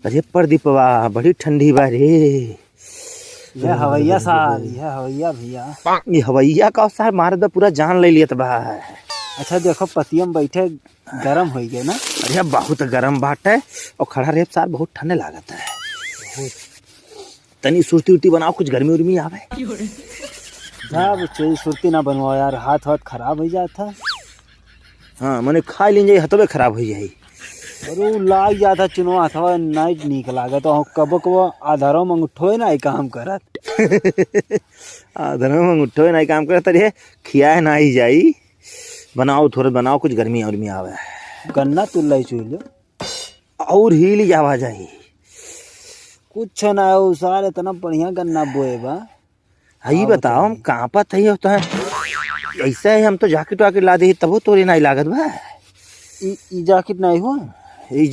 अरे प्रदीपवा बड़ी ठंडी बा रे। यह हवैया साहब, यह हवैया भैया, ये हवैया का साहब मार दे पूरा जान ले लियत बा। अच्छा देखो पतियम बैठे गरम हो गए ना। अरे बहुत गरम बाटे और खड़ा रेप सार बहुत ठंडे लागत है। तनी सुर्ती उर्ती बनाओ, कुछ गर्मी उर्मी आवे। साहब चोई सुर्ती ना बनवाओ यार, हाथ हाथ खराब हो जाता। हाँ मैंने खा लीजिए हतबे खराब हो जाए। अरे लाग जाता चुनवा अथवा नहीं निक लागत। कबो कबो आधारों में उठो ना काम करत। आधर में उठो ना काम करत रे, खिया ना ही जाई। बनाओ थोड़ा बनाओ, कुछ गर्मी उर्मी आवे। गन्ना तुल्लाई चुल और हिल जावा जाई। कुछ ना हो सार, इतना बढ़िया गन्ना बोए बा। हई बताओ हम कहाँ पर थी होता है ऐसा है। हम तो जैकेट वाकेट ला दे तब तोरे नहीं लागत बा। ई जैकेट नहीं हुआ ई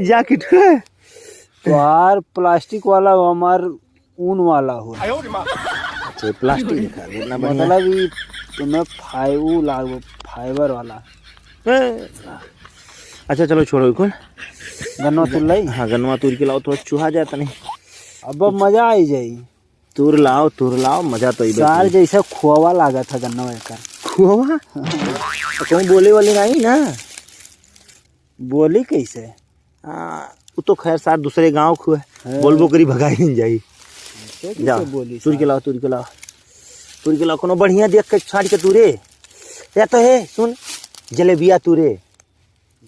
जैकेट है तो यार प्लास्टिक वाला हो, हमार ऊन वाला हो। अच्छा प्लास्टिक दिखा देना बढ़िया। मतलब ई तुम्हें फाइबर वाला। अच्छा चलो छोड़ो कौन गन्ना तुल्लाई। हाँ गन्नवा तूर के लाओ तो चूहा जाता नहीं। अब मजा आई जाई। तूर लाओ मजा तो सार जैसा खोवा लागा था गन्ना का। खोवा कहीं बोले वाली नहीं ना। बोली कैसे? हाँ वो तो खैर सार दूसरे गांव खुए बोलबो करी भगाई नहीं जाई। जाओ तूर के लाओ कोनो बढ़िया देख के छाड़ के तूरे या तो है सुन जलेबिया तूरे।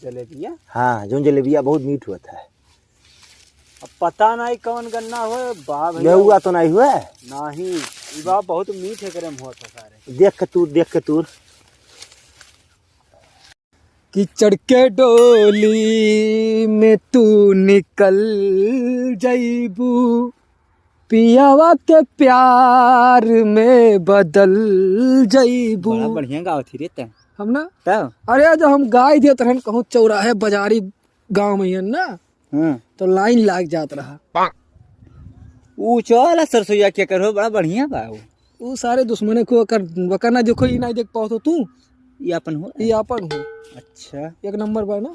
जलेबिया? हाँ जो जलेबिया बहुत मीठ होता है। अब पता नहीं कौन गन्ना हो बा भैया। बेहुआ तो नहीं हुआ नहीं ई बा बहुत मीठे करम हुआ था सारे। देख के तूर कीचड़ के डोली में तू निकल जाइबू, पियावा के प्यार में बदल जाइबू। बड़ा बढ़िया गाँव थी रे ते हम ना। अरे जब हम गाय देत रहन कहूँ चौराहे बाजारी गाँव में ना तो लाइन लाग जात रहा। वो चला सरसोईया क्या करो बड़ा बढ़िया बा। वो सारे दुश्मने को कर ना देखो ये नहीं देख पाओ तो तू ये अपन हो। अच्छा एक नंबर बा ना।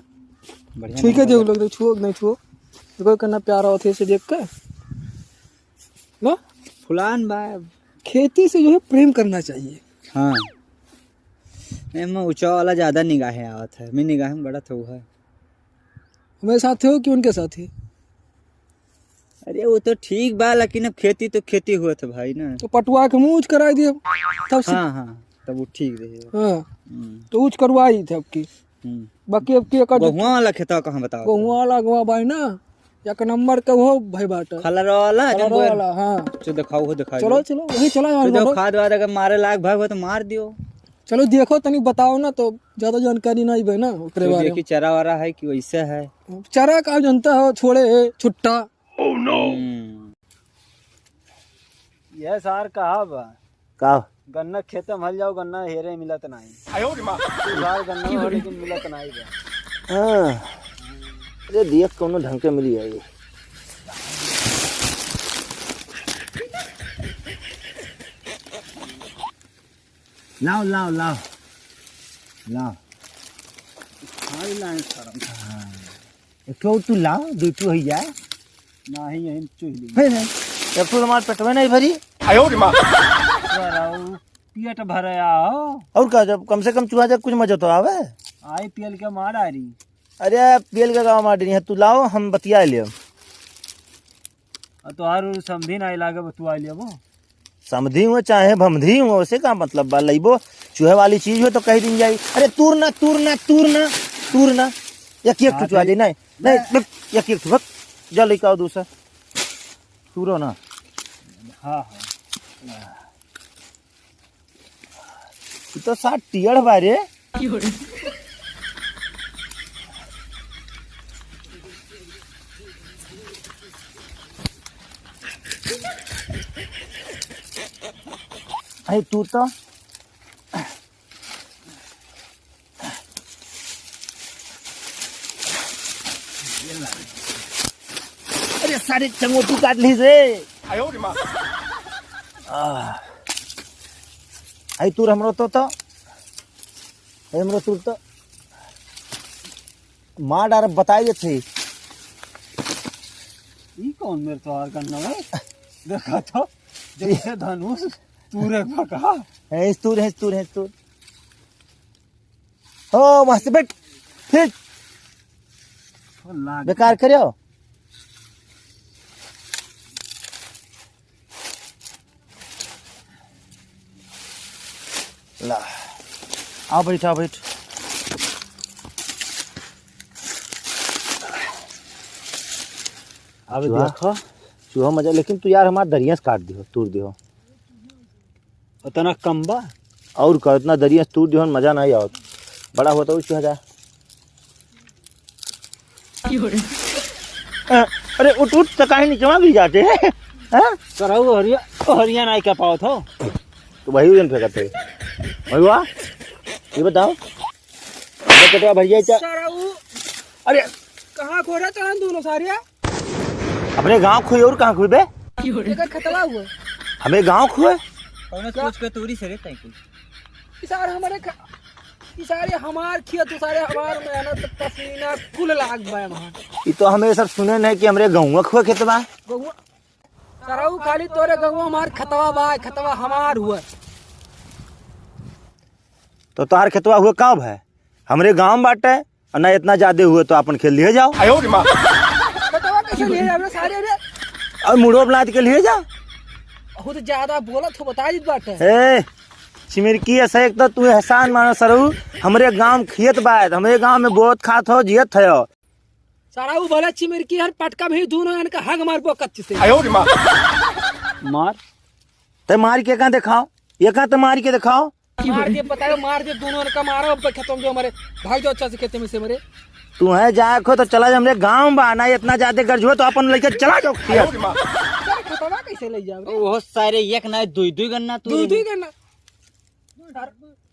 छुई के देख लोग छुओ नहीं छुओ देखो करना प्यारा होते से देख कर ना। फुलान बा खेती से जो है प्रेम करना चाहिए। हाँ मैं ऊंचा वाला ज्यादा निगाहें आवत है। मैं निगाह में बड़ा था वो है। हमारे साथ हो कि उनके साथ ही? अरे वो तो ठीक बा लेकिन अब खेती तो खेती हुआ था भाई ना। तो पटवा के मुँह करा दिए तब से। हाँ तब वो ठीक रहे। हाँ तो ऊँच करवाई थे अब की। बाकी अब की गहुआ वाला खेता कहाँ बताओ? गहुआ वाला गवा भाई ना एक नंबर का हो भाई बाटा कलर वाला। हाँ चलो दिखाओ चलो वही चला। खाद वाद अगर मारे लायक भाग हो तो मार दियो। चलो देखो तनी बताओ ना, तो ज्यादा जानकारी नहीं भाई ना ओकरे बारे में। चरा वारा है कि वैसे है? चरा का जनता हो छोड़े छुट्टा। ओह नो यह सार कहा बा का गन्ना खेत में हल जाओ गन्ना हेरे मिलत नहीं। सार गन्ना हो लेकिन मिलत नहीं बा। हाँ अरे देख कोनो ढंग के मिली है। लाओ एक तू लाओ दूठो ही जाए नहीं यही चुहली जब तू हमारे पेटवे नहीं भरी पेट भरे आओ। और का जब कम से कम चूहा जब कुछ मजा तो आवे। IPL के मार आ रही। अरे पीएल का गाँव मार है तू लाओ हम बतिया लियो। तो हर समझी नहीं लागे बतुआ लिया वो समझी हुआ चाहे भमधी हुआ उसे का मतलब बा लइबो चूहे वाली चीज हो तो कह दी जाई। अरे तूर ना एक चूहा दे नहीं एक भक जा लेके दूसरा तूरो ना। हाँ तो 60 टियड़ बारे अरे तू तो अरे सारे चंगोटी काट ली रे। आई तूर हमरो तो हमरो तूर तो मार डार बताई देते। ई कौन मेरे तो हार करना है देखा तो जैसे धनुष तूरे पका है तूर ओ मस्त बेट फिर बेकार करियो। ला आओ बैठ अब देखो चूहा मजा, लेकिन तू यार हमारा दरिया से काट दियो, तूर दियो उतना कम बा और कर इतना दरिया से तूर दियो मजा नहीं आओ। बड़ा होता है चूहा जा। अरे उठ तो काहे नीचे गिर जाते हैं। कराऊ हरिया नहीं क्या पाओ थो तो वही दिन फेंकते भैया। ये बताओ कटवा भैया अरे कहाँ खो रहा था दोनों सारिया अपने गांव खुए और कहाँ खुए बे? खतरा हुआ हमें गांव खुए सोच के तोरी से सारे हमारे सारे हमार खेत तो सारे हमार मेहनत पसीना कुल लाग बा वहां। ये तो हमें सब सुने नहीं कि हमरे गांव खुए खेतवा सराऊ खाली तोरे गांव हमार खतवा बा खतवा हमार हुआ तो तार खेतवा हुए कब है? हमरे गांव बाटे और ना इतना ज्यादा हुए तो अपन खेल लिए जाओ। खतवा कैसे लिए हमरे सारे रे और मुड़ो बना के लिए जाओ। हो तो ज्यादा बोलत हो बता दी बाटे ए चिमिरकी ऐसा एक तो तू एहसान मानो सरऊ। हमरे गांव खेत बात हमरे गांव में बहुत खात हो जियत है सराऊ भले चिमिरकी हर पटका भी दोनों इनका हग मार बो कच्ची से मार ते मार के कहां दिखाओ, ये कहां तो मार के दिखाओ। मार दे पता है मार दे दोनों इनका मारो खेतों में जो हमारे भाग जाओ अच्छा से खेते में से मरे। तू है जाए खो तो चला जा हमरे गांव बा ना इतना ज्यादा गर्ज हो तो अपन लेके चला जाओ। खतवा कैसे ले जाओ वो सारे एक ना दुई गन्ना दू गन्ना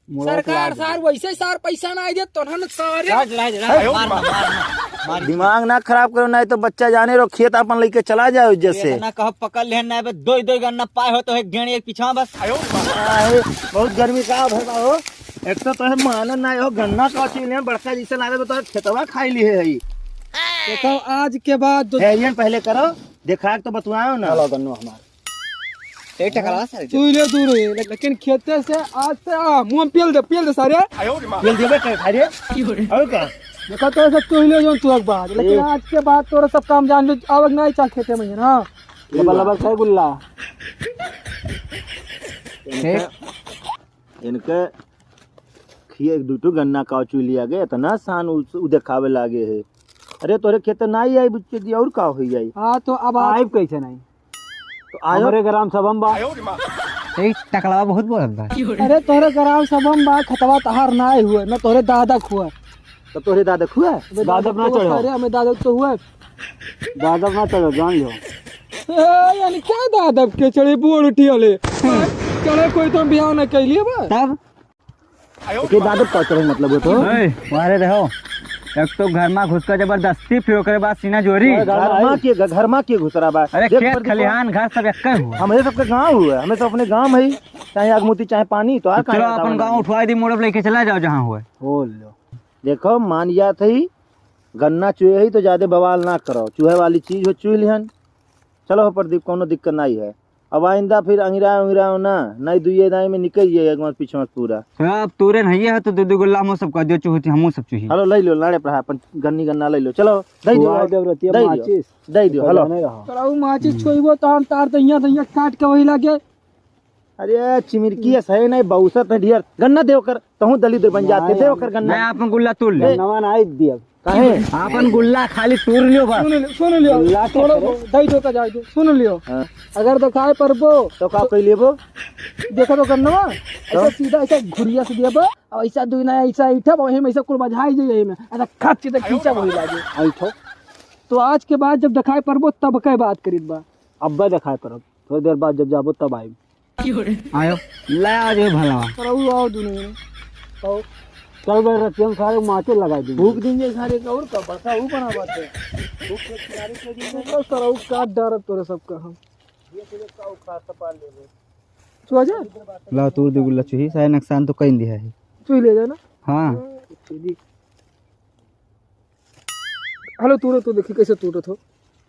सरकार सार वैसे सार पैसा ना दे तो न सारे दिमाग ना खराब करो नहीं तो बच्चा जाने रो खेत अपन लेके चला जाओ। जैसे ना कहो पकड़ ले ना दो गन्ना पाए हो तो एक गेड़ी एक पीछा बस। बहुत गर्मी का भरवा हो। एक तो तोहे मानन ना हो गन्ना का चीज है बड़का जैसे लागे तो खेतवा खाई ली है। देखो आज के बाद पहले करो देखा तो बतवाओ ना गन्नो हमारा तू ले दूर है लेकिन खेते से आज से मुंह पेल दे सारे पेल देबे अरे और का देखो तो सब तू ले जो तू एक बात लेकिन आज के बाद तोरा सब काम जान लो आवक नहीं चाह खेते में ना लबल खाए गुल्ला इनके खिए दुटू गन्ना का चू लिया गया इतना सान उ देखावे लागे है। अरे तोरे खेत नहीं आई बुच्चे दी और का होई जाई। हां तो अब आइब कैसे नहीं तो आयो ग्राम सबम बा टकला बहुत बोलत बा। अरे तोरे ग्राम सबम बा खतवा तहार ना हुए ना तोरे दादा खुआ तो तोरे दादा खुआ दादा ना चढ़ो अरे हमें दादा तो हुए दादा ना चढ़ो जान लो यानी क्या दादा के चढ़े बोड़ उठियाले चढ़े कोई तो बियाह ना कैलिए बा तब के दादा पकड़े मतलब वो तो मारे रहो एक तो घर में घुस कर जबरदस्ती फिर ओकरे बाद सीना जोरी घर में के घुसरा बा। अरे खेत खलिहान घर सब एक हुआ हमें सबके गांव हुआ हमें सब अपने गांव है चाहे आगमोती चाहे पानी तो चलो अपन गांव उठवाई दी मोड़ब लेके चला जाओ जहाँ हुआ बोल लो। देखो मान जा थी गन्ना चूहे ही तो ज्यादा बवाल ना करो चूहे वाली चीज हो चूह लिहन चलो प्रदीप कोनो दिक्कत नहीं है। अब आइंदा फिर अंगिरा ना नहीं दुए दाई में निकल जाए पीछे पूरा अब तोरे नहीं है तो दो गुल्ला हम सब कर दियो चूहती हमू सब चूही। हेलो ले लो लाड़े पर अपन गन्ना ले लो चलो दई दियो हेलो कराऊ माचिस छोइबो तो हम तार दैया काट के वही लागे। अरे चिमिरकी है सही नहीं बहुसत है ढेर गन्ना देव कर तहु दलित बन जाते देव कर गन्ना मैं अपन गुल्ला तोड़ ले नवा ना दिया काहे अपन गुल्ला खाली तोड़ लियो बस सुन लियो दई दो का जाए दो सुन लियो अगर दिखाए परबो तो का कह लेबो देखो तो गन्नवा ऐसा सीधा ऐसा घुरिया से देबो और ऐसा दुई ना ऐसा इठा वही में ऐसा कुल बजाई जाए में ऐसा खच से खींचा वही लागे ऐठो तो आज के बाद जब दिखाए परबो तब के बात करीत बा अब्बा दिखाए परब थोड़ी देर बाद जब जाबो तब आई आयो ले आज भला कराऊ आओ दुनिया आओ चल भाई रतियम सारे माचे लगा दी भूख देंगे सारे का और का बता वो बना बात है भूख के किनारे के दिन में कराऊ काट डर तोरे सब का हम ये तेरे का खा सपा ले ले चुआ जा ला तोड़ दे गुल्ला चूही सारे नुकसान तो कहीं दिया है चुई ले जा ना हां हेलो तूड़ो तो देखी कैसे तूड़त हो।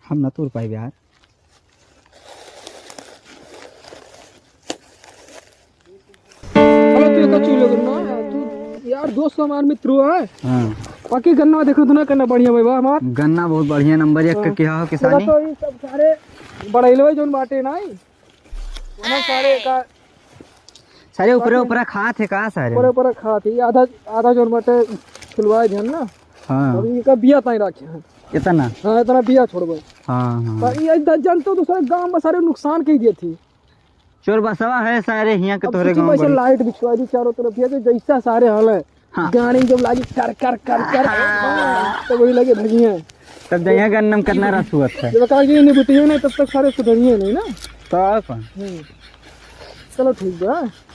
हम ना तोड़ पाए यार। हेलो तू एक चूल ना तू यार दोस्त हमार मित्र है। हाँ बाकी गन्ना देखो तो ना करना बढ़िया भाई बा हमार। गन्ना बहुत बढ़िया नंबर 1 का किया हो किसानी। तो ये सब सारे बड़ैलवे जोन बाटे ना वहाँ सारे का सारे ऊपर खात है का सारे। ऊपर खाती आधा जोन बाटे खिलवाए ध्यान ना। हाँ अभी इनका बिया ताई रखे हैं। इतना। हाँ इतना बिया छोड़बे। हाँ हाँ पर ये जानते हो दूसरे गांव में सारे नुकसान कही दिए थी। चोर बसवा है सारे यहाँ के तोहरे अब गाँव में लाइट बिछवा दी चारों तरफ ये जैसा सारे हाल है। हाँ। गाड़ी जब लागी कर कर कर कर तो वही लगे भगिए। तब जहाँ गन्नम करना रस हुआ था। जब कहा कि नहीं बुटिए नहीं तब तक सारे सुधरिए नहीं ना। तो कौन। चलो ठीक है।